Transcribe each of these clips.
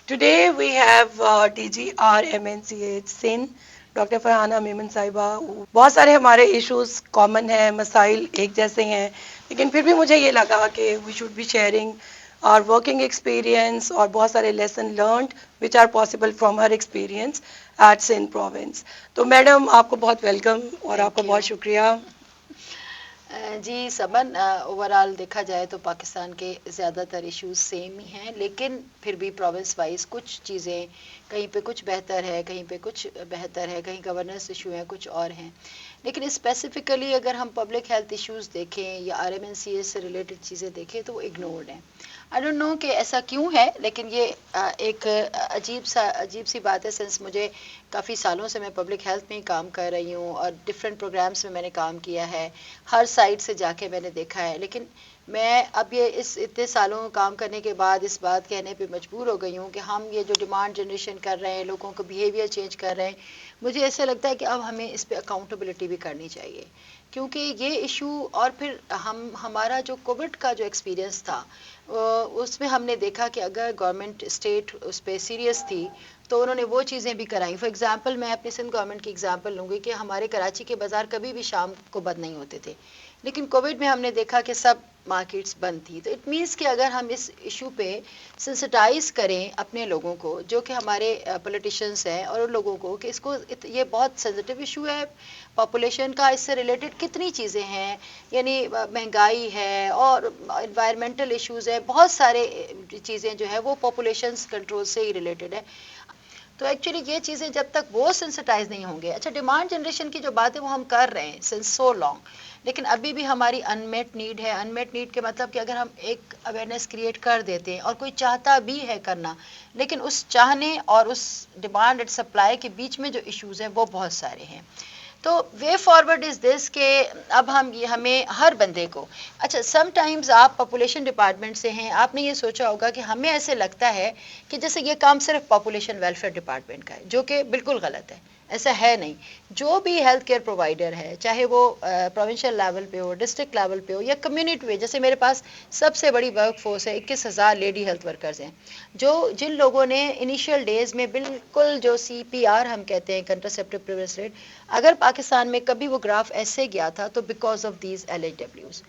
Today we have DG RMNCH Sindh, doctor Farhana Memon صاحبہ. بہت سارے ہمارے ایشوز کامن ہیں، مسائل ایک جیسے ہیں، لیکن پھر بھی مجھے یہ لگا کہ وی شوڈ بی شیئرنگ اور ورکنگ ایکسپیرئنس اور بہت سارے lesson learned which are possible from ہر ایکسپیرئنس ایٹ سندھ پروونس. تو میڈم آپ کو بہت ویلکم اور آپ کا تھینک یو. بہت شکریہ. جی سمن، اوور آل دیکھا جائے تو پاکستان کے زیادہ تر ایشوز سیم ہی ہیں، لیکن پھر بھی پروونس وائز کچھ چیزیں کہیں پہ کچھ بہتر ہے، کہیں پہ کچھ بہتر ہے، کہیں گورننس ایشو ہیں، کچھ اور ہیں. لیکن اسپیسیفکلی اگر ہم پبلک ہیلتھ ایشوز دیکھیں یا RMNCH سے ریلیٹڈ چیزیں دیکھیں تو وہ اگنورڈ ہیں. آئی ڈونٹ نو کہ ایسا کیوں ہے، لیکن یہ ایک عجیب سی بات ہے. سنس مجھے کافی سالوں سے میں پبلک ہیلتھ میں ہی کام کر رہی ہوں اور ڈفرینٹ پروگرامس میں نے کام کیا ہے، ہر سائٹ سے جا کے میں نے دیکھا ہے. لیکن میں اب یہ اس اتنے سالوں کام کرنے کے بعد اس بات کہنے پہ مجبور ہو گئی ہوں کہ ہم یہ جو ڈیمانڈ جنریشن کر رہے ہیں، لوگوں کو بیہیویئر چینج کر رہے ہیں، مجھے ایسا لگتا ہے کہ اب ہمیں اس پہ اکاؤنٹیبلٹی بھی کرنی چاہیے. کیونکہ یہ ایشو، اور پھر ہمارا جو کووڈ کا جو ایکسپیرئنس تھا اس میں ہم نے دیکھا کہ اگر گورنمنٹ اسٹیٹ اس پہ سیریس تھی تو انہوں نے وہ چیزیں بھی کرائیں. فار ایگزامپل میں اپنی سندھ گورنمنٹ کی ایگزامپل لوں گی کہ ہمارے کراچی کے بازار کبھی بھی شام کو بند نہیں ہوتے تھے، لیکن کووڈ میں ہم نے دیکھا کہ سب مارکیٹس بند تھی. تو اٹ مینس کہ اگر ہم اس ایشو پہ سنسٹائز کریں اپنے لوگوں کو جو کہ ہمارے پولیٹیشینس ہیں، اور ان لوگوں کو کہ اس کو یہ بہت سینسٹیو ایشو ہے پاپولیشن کا، اس سے ریلیٹڈ کتنی چیزیں ہیں، یعنی مہنگائی ہے اور انوائرمنٹل ایشوز ہیں، بہت سارے چیزیں جو ہے وہ پاپولیشنس کنٹرول سے ہی ریلیٹڈ ہے. تو ایکچولی یہ چیزیں جب تک وہ سینسٹائز نہیں ہوں گے. اچھا، ڈیمانڈ جنریشن کی جو بات ہے وہ ہم کر رہے ہیں سنس سو لانگ، لیکن ابھی بھی ہماری ان میٹ نیڈ ہے. ان میٹ نیڈ کے مطلب کہ اگر ہم ایک اویئرنیس کریٹ کر دیتے ہیں اور کوئی چاہتا بھی ہے کرنا، لیکن اس چاہنے اور اس ڈیمانڈ اینڈ سپلائی کے بیچ میں جو ایشوز ہیں وہ بہت سارے ہیں. تو وے فارورڈ از دس کہ اب ہمیں ہر بندے کو، اچھا سم ٹائمز آپ پاپولیشن ڈپارٹمنٹ سے ہیں، آپ نے یہ سوچا ہوگا کہ ہمیں ایسے لگتا ہے کہ جیسے یہ کام صرف پاپولیشن ویلفیئر ڈپارٹمنٹ کا ہے، جو کہ بالکل غلط ہے. ایسا ہے نہیں. جو بھی ہیلتھ کیئر پرووائڈر ہے، چاہے وہ پروونشل لیول پہ ہو، ڈسٹرکٹ لیول پہ ہو یا کمیونٹی پہ، جیسے میرے پاس سب سے بڑی ورک فورس ہے، 21,000 لیڈی ہیلتھ ورکرز ہیں، جن لوگوں نے انیشیل ڈیز میں بالکل جو CPR ہم کہتے ہیں کنٹراسیپٹیو پریونس ریٹ، اگر پاکستان میں کبھی وہ گراف ایسے گیا تھا تو بیکاز آف دیز LHWs.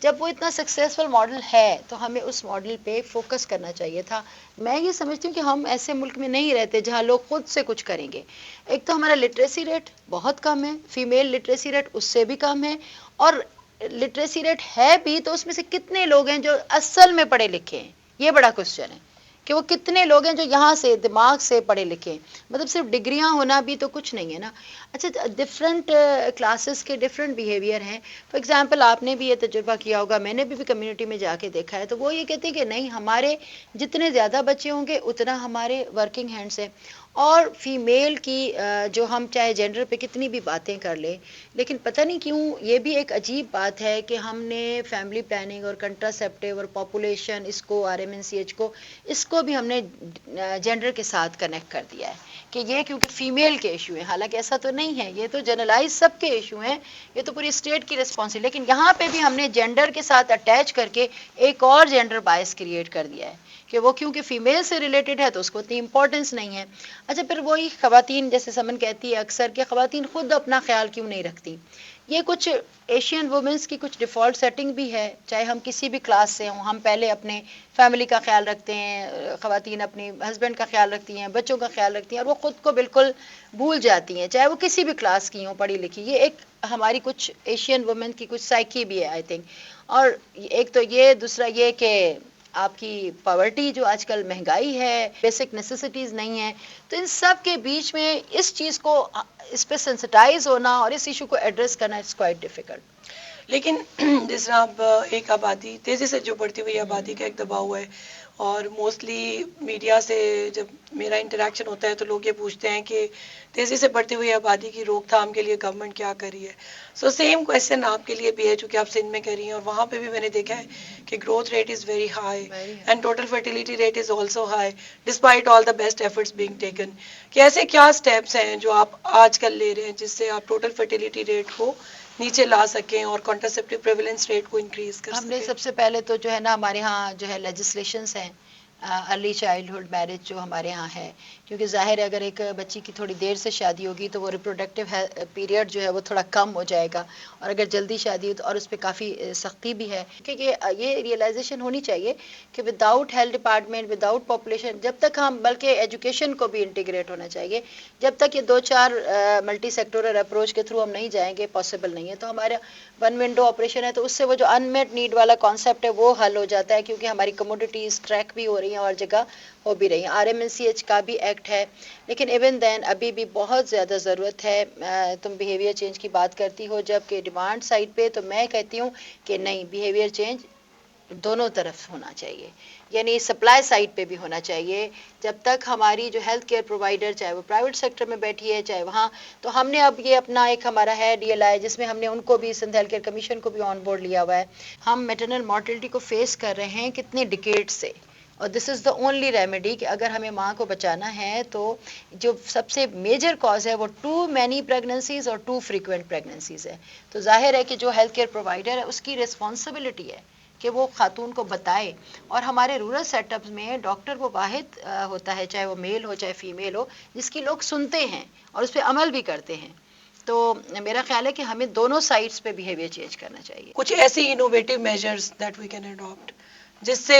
جب وہ اتنا سکسیزفل ماڈل ہے تو ہمیں اس ماڈل پہ فوکس کرنا چاہیے تھا. میں یہ سمجھتی ہوں کہ ہم ایسے ملک میں نہیں رہتے جہاں لوگ خود سے کچھ کریں گے. ایک تو ہمارا لٹریسی ریٹ بہت کم ہے، فیمیل لٹریسی ریٹ اس سے بھی کم ہے، اور لٹریسی ریٹ ہے بھی تو اس میں سے کتنے لوگ ہیں جو اصل میں پڑھے لکھے ہیں، یہ بڑا کوشچن ہے کہ وہ کتنے لوگ ہیں جو یہاں سے دماغ سے پڑھے لکھے ہیں. مطلب صرف ڈگریاں ہونا بھی تو کچھ نہیں ہے نا. اچھا، ڈفرینٹ کلاسز کے ڈفرینٹ بیہیویئر ہیں. فار ایگزامپل آپ نے بھی یہ تجربہ کیا ہوگا، میں نے بھی کمیونٹی میں جا کے دیکھا ہے، تو وہ یہ کہتے ہیں کہ نہیں، ہمارے جتنے زیادہ بچے ہوں گے اتنا ہمارے ورکنگ ہینڈس ہیں. اور فیمیل کی جو ہم چاہے جینڈر پہ کتنی بھی باتیں کر لیں، لیکن پتہ نہیں کیوں یہ بھی ایک عجیب بات ہے کہ ہم نے فیملی پلاننگ اور کنٹراسیپٹیو اور پاپولیشن اس کو RMNCH کو اس کو بھی ہم نے جینڈر کے ساتھ کنیکٹ کر دیا ہے کہ یہ کیونکہ فیمیل کے ایشو ہیں. حالانکہ ایسا تو نہیں ہے، یہ تو جنرلائز سب کے ایشو ہیں، یہ تو پوری اسٹیٹ کی رسپانسبلٹی. لیکن یہاں پہ بھی ہم نے جینڈر کے ساتھ اٹیچ کر کے ایک اور جینڈر بائس کریٹ کر دیا ہے کہ وہ کیونکہ فیمیل سے ریلیٹڈ ہے تو اس کو اتنی امپورٹنس نہیں ہے. اچھا، پھر وہی خواتین، جیسے سمن کہتی ہے اکثر کہ خواتین خود اپنا خیال کیوں نہیں رکھتی. یہ کچھ ایشین وومنس کی کچھ ڈیفالٹ سیٹنگ بھی ہے، چاہے ہم کسی بھی کلاس سے ہوں. ہم پہلے اپنے فیملی کا خیال رکھتے ہیں، خواتین اپنی ہسبینڈ کا خیال رکھتی ہیں، بچوں کا خیال رکھتی ہیں، اور وہ خود کو بالکل بھول جاتی ہیں، چاہے وہ کسی بھی کلاس کی ہوں، پڑھی لکھی. یہ ایک ہماری کچھ ایشین وومن کی کچھ سائیکی بھی ہے آئی تھنک. اور ایک تو یہ، دوسرا یہ کہ آپ کی پاورٹی، جو آج کل مہنگائی ہے، بیسک نیسیسٹیز نہیں ہیں. تو ان سب کے بیچ میں اس چیز کو، اس پہ سینسٹائز ہونا اور اس ایشو کو ایڈریس کرنا، اٹس کوائٹ ڈیفیکلٹ. لیکن جس طرح اب ایک آبادی تیزی سے جو بڑھتی ہوئی آبادی کا ایک دباؤ ہے، اور موسٹلی میڈیا سے جب میرا انٹریکشن ہوتا ہے تو لوگ یہ پوچھتے ہیں کہ تیزی سے بڑھتی ہوئی آبادی کی روک تھام کے لیے گورنمنٹ کیا کر رہی ہے. سو سیم کویشچن آپ کے لیے بھی ہے، چونکہ آپ سندھ میں کر رہی ہیں، اور وہاں پہ بھی میں نے دیکھا ہے کہ growth rate is very high and total fertility rate is also high despite all the best efforts being taken. کہ ایسے کیا اسٹیپس ہیں جو آپ آج کل لے رہے ہیں جس سے آپ ٹوٹل فرٹیلیٹی ریٹ کو نیچے لا سکیں اور کانٹراسیپٹیو پریویلنس ریٹ کو انکریز کر ہم نے سکیں؟ سب سے پہلے تو جو ہے نا، ہمارے ہاں جو ہے لیجسلیشنس ہیں ارلی چائلڈہڈ میرج جو ہمارے ہاں ہے، کیونکہ ظاہر ہے اگر ایک بچی کی تھوڑی دیر سے شادی ہوگی تو وہ ریپروڈکٹیو پیریڈ جو ہے وہ تھوڑا کم ہو جائے گا، اور اگر جلدی شادی ہو تو اور اس پہ کافی سختی بھی ہے، کیونکہ یہ ریئلائزیشن ہونی چاہیے کہ without health department, without population, جب تک ہم بلکہ ایجوکیشن کو بھی انٹیگریٹ ہونا چاہیے، جب تک یہ 2-4 ملٹی سیکٹورل اپروچ کے تھرو ہم نہیں جائیں گے پاسبل نہیں ہے. تو ہمارا ون ونڈو آپریشن ہے، تو اس سے وہ جو ان میٹ نیڈ والا کانسیپٹ ہے وہ حل ہو جاتا ہے، کیونکہ ہماری کموڈیٹیز ٹریک بھی ہو رہی ہیں اور جگہ ہو بھی رہی ہیں. RMNCH کا بھی ایکٹ ہے، لیکن ایون دین ابھی بھی بہت زیادہ ضرورت ہے. تم بیہیویئر چینج کی بات کرتی ہو جب کہ ڈیمانڈ سائڈ پہ، تو میں کہتی ہوں کہ نہیں، بیہیویئر چینج دونوں طرف ہونا چاہیے، یعنی سپلائی سائڈ پہ بھی ہونا چاہیے. جب تک ہماری جو ہیلتھ کیئر پرووائڈر، چاہے وہ پرائیویٹ سیکٹر میں بیٹھی ہے چاہے وہاں، تو ہم نے اب یہ اپنا ایک ہمارا ہے DLI، جس میں ہم نے ان کو بھی، سندھ ہیلتھ کیئر کمیشن کو بھی آن بورڈ لیا ہوا ہے. ہم میٹرنل مارٹلٹی کو فیس کر رہے ہیں کتنے ڈیکیڈ سے، اور دس از دا اونلی ریمیڈی کہ اگر ہمیں ماں کو بچانا ہے تو جو سب سے میجر کاز ہے وہ ٹو مینی پریگننسیز اور ٹو فریکوینٹ پریگننسیز ہے. تو ظاہر ہے کہ جو ہیلتھ کیئر پرووائڈر ہے اس کی ریسپانسبلٹی ہے کہ وہ خاتون کو بتائے. اور ہمارے رورل سیٹ اپس میں ڈاکٹر وہ واحد ہوتا ہے، چاہے وہ میل ہو چاہے فیمیل ہو، جس کی لوگ سنتے ہیں اور اس پہ عمل بھی کرتے ہیں. تو میرا خیال ہے کہ ہمیں دونوں سائڈس پہ بیہیویئر چینج کرنا چاہیے. کچھ ایسی innovative measures that we can adapt جس سے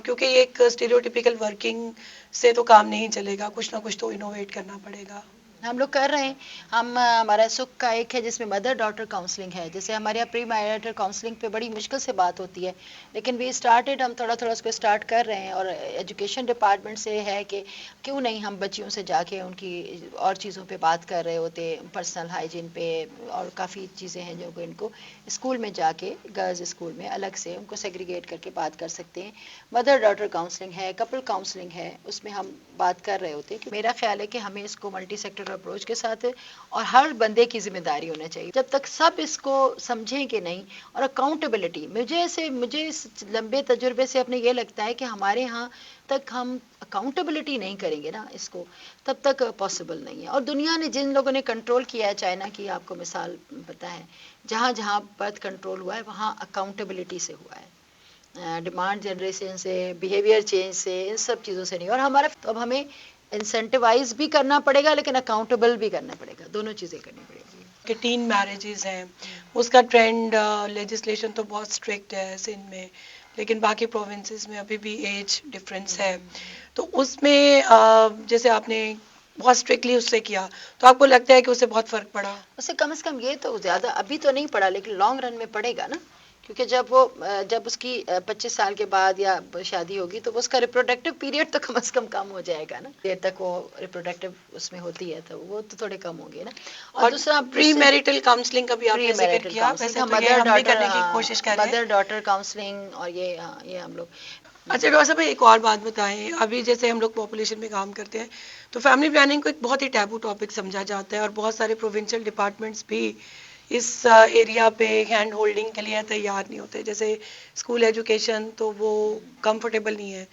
کیونکہ یہ ایک اسٹیریوٹیپیکل ورکنگ سے تو کام نہیں چلے گا، کچھ نہ کچھ تو انوویٹ کرنا پڑے گا. ہم لوگ کر رہے ہیں. ہمارا سکھ کا ایک ہے جس میں مدر ڈاٹر کاؤنسلنگ ہے. جیسے ہمارے یہاں پری میرٹل کاؤنسلنگ پہ بڑی مشکل سے بات ہوتی ہے، لیکن وی اسٹارٹیڈ، ہم تھوڑا تھوڑا اس کو اسٹارٹ کر رہے ہیں. اور ایجوکیشن ڈپارٹمنٹ سے ہے کہ کیوں نہیں ہم بچیوں سے جا کے ان کی اور چیزوں پہ بات کر رہے ہوتے، پرسنل ہائیجین پہ، اور کافی چیزیں ہیں جو کہ ان کو اسکول میں جا کے، گرلز اسکول میں الگ سے ان کو سیگریگیٹ کر کے بات کر سکتے ہیں. مدر ڈاٹر کاؤنسلنگ ہے، کپل کاؤنسلنگ ہے، اس میں ہم بات کر رہے ہوتے ہیں. میرا خیال ہے کہ ہمیں اس کو ملٹی سیکٹر اپروچ کے ساتھ، اور ہر بندے کی ذمہ داری ہونا چاہیے. جب تک سب اس کو سمجھیں کہ نہیں، اور اکاؤنٹیبلٹی، مجھے اس لمبے تجربے سے اپنے یہ لگتا ہے کہ ہمارے ہاں تک ہم اکاؤنٹیبلٹی نہیں کریں گے نا اس کو، تب تک پاسبل نہیں ہے. اور دنیا نے، جن لوگوں نے کنٹرول کیا ہے، چائنا کی آپ کو مثال پتہ ہے، جہاں جہاں برتھ کنٹرول ہوا ہے وہاں اکاؤنٹیبلٹی سے ہوا ہے، ڈیمانڈ جنریشن سے، بیہیویئر چینج سے، ان سب چیزوں سے نہیں. اور ہمارا تو اب ہمیں انسینٹیوائز بھی کرنا پڑے گا لیکن اکاؤنٹیبل بھی کرنا پڑے گا، دونوں چیزیں کرنی پڑے گی. کہ ٹین میرجز ہیں، اس کا ٹرینڈ، لیجسلیشن تو بہت اسٹرکٹ ہے سندھ میں، لیکن باقی پروونسز میں ابھی بھی ایج ڈفرینس ہے. تو اس میں جیسے آپ نے بہت اسٹرکٹلی اس سے کیا، تو آپ کو لگتا ہے کہ اس سے بہت فرق پڑا؟ اس سے کم از کم یہ تو زیادہ ابھی تو نہیں پڑا، لیکن لانگ رن میں پڑے گا نا، کیونکہ جب اس کی 25 سال کے بعد یا شادی ہوگی تو اس کا ریپروڈکٹیو پیریڈ تو کم کم ہو جائے گا نا. دیر تک وہ ریپروڈکٹیو اس میں ہوتی ہے تو وہ تو تھوڑے کم ہوں گے نا. اور دوسرا پری میرٹل کاؤنسلنگ کا بھی آپ نے ذکر کیا، ویسے تو یہ ہم بھی کرنے کی کوشش کر رہے ہیں. مدر ڈاٹر کاؤنسلنگ، اور یہ ہم لوگ. اچھا ڈاکٹر صاحب ایک اور بات بتائیں، ابھی جیسے ہم لوگ پاپولیشن میں کام کرتے ہیں تو فیملی پلاننگ کو ایک بہت ہی ٹیبو ٹاپک سمجھا جاتا ہے، اور بہت سارے پروونشل ڈپارٹمنٹس بھی اس ایریا پہ ہینڈ ہولڈنگ کے لیے تیار نہیں ہوتے. جیسے اسکول ایجوکیشن تو وہ کمفرٹیبل نہیں ہے.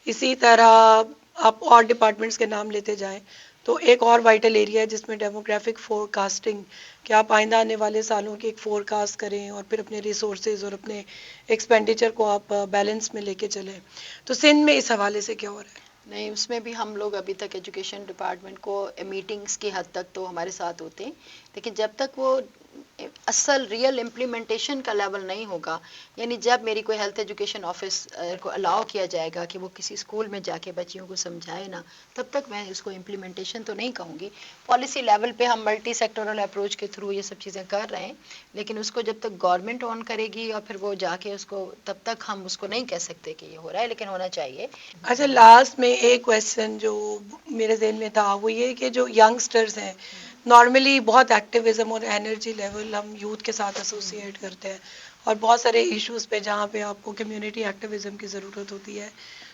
اسی طرح آپ اور ڈپارٹمنٹس کے نام لیتے جائیں تو ایک اور وائٹل ایریا ہے جس میں ڈیموگرافک فور کاسٹنگ، کہ آپ آئندہ آنے والے سالوں کی ایک فور کاسٹ کریں اور پھر اپنے ریسورسز اور اپنے ایکسپینڈیچر کو آپ بیلنس میں لے کے چلیں. تو سندھ میں اس حوالے سے کیا ہو رہا ہے؟ نہیں، اس میں بھی ہم لوگ ابھی تک ایجوکیشن ڈپارٹمنٹ کو میٹنگز کی حد تک تو ہمارے ساتھ ہوتے ہیں، لیکن جب تک وہ اصل ریئل امپلیمنٹیشن کا لیول نہیں ہوگا، یعنی جب میری کوئی ہیلتھ ایجوکیشن آفس کو الاؤ کیا جائے گا کہ وہ کسی اسکول میں جا کے بچیوں کو سمجھائے نا، تب تک میں اس کو امپلیمنٹیشن تو نہیں کہوں گی. پالیسی لیول پہ ہم ملٹی سیکٹورل اپروچ کے تھرو یہ سب چیزیں کر رہے ہیں، لیکن اس کو جب تک گورنمنٹ آن کرے گی اور پھر وہ جا کے اس کو، تب تک ہم اس کو نہیں کہہ سکتے کہ یہ ہو رہا ہے، لیکن ہونا چاہیے. اچھا، لاسٹ میں ایک کویسچن جو میرے ذہن میں تھا وہ یہ کہ جو ینگسٹرز ہیں، نارملی بہت ایکٹیویزم اور انرجی لیول ہم یوتھ کے ساتھ ایسوسیٹ کرتے ہیں، اور بہت سارے ایشوز پہ جہاں پہ آپ کو کمیونٹی ایکٹیویزم کی ضرورت ہوتی ہے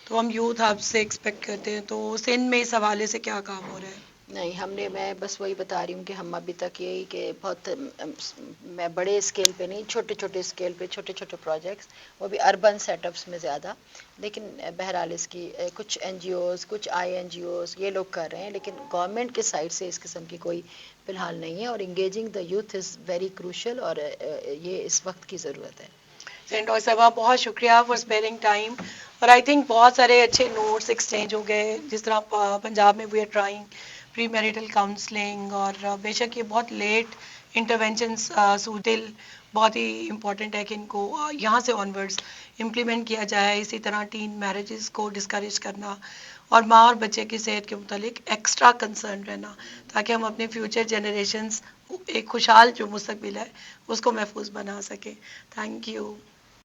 تو ہم یوتھ آپ سے ایکسپیکٹ کرتے ہیں. تو سندھ میں اس حوالے سے کیا کام ہو رہا ہے؟ نہیں، میں بس وہی بتا رہی ہوں کہ ہم ابھی تک یہی کہ بہت، میں بڑے اسکیل پہ نہیں، چھوٹے چھوٹے اسکیل پہ چھوٹے چھوٹے پروجیکٹس، وہ بھی اربن سیٹ اپس میں زیادہ. لیکن بہرحال اس کی کچھ NGOs، کچھ INGOs یہ لوگ کر رہے ہیں، لیکن گورنمنٹ کے سائڈ سے اس قسم کی کوئی فی الحال نہیں ہے. اور engaging the youth is very crucial, اور یہ اس وقت کی ضرورت ہے. ڈاکٹر صاحبہ بہت شکریہ فار اسپیئرنگ ٹائم. اور آئی تھنک بہت سارے اچھے نوٹس ایکسچینج ہو گئے، جس طرح پنجاب میں we are trying premarital counselling, اور بے شک یہ بہت لیٹ انٹرونشنس سوٹل بہت ہی امپورٹنٹ ہے کہ ان کو یہاں سے آنورڈس امپلیمنٹ کیا جائے. اسی طرح ٹین میرجز کو ڈسکریج کرنا، اور ماں اور بچے کی صحت کے متعلق ایکسٹرا کنسرن رہنا، تاکہ ہم اپنے فیوچر جنریشنز ایک خوشحال جو مستقبل ہے اس کو محفوظ بنا سکیں. Thank you.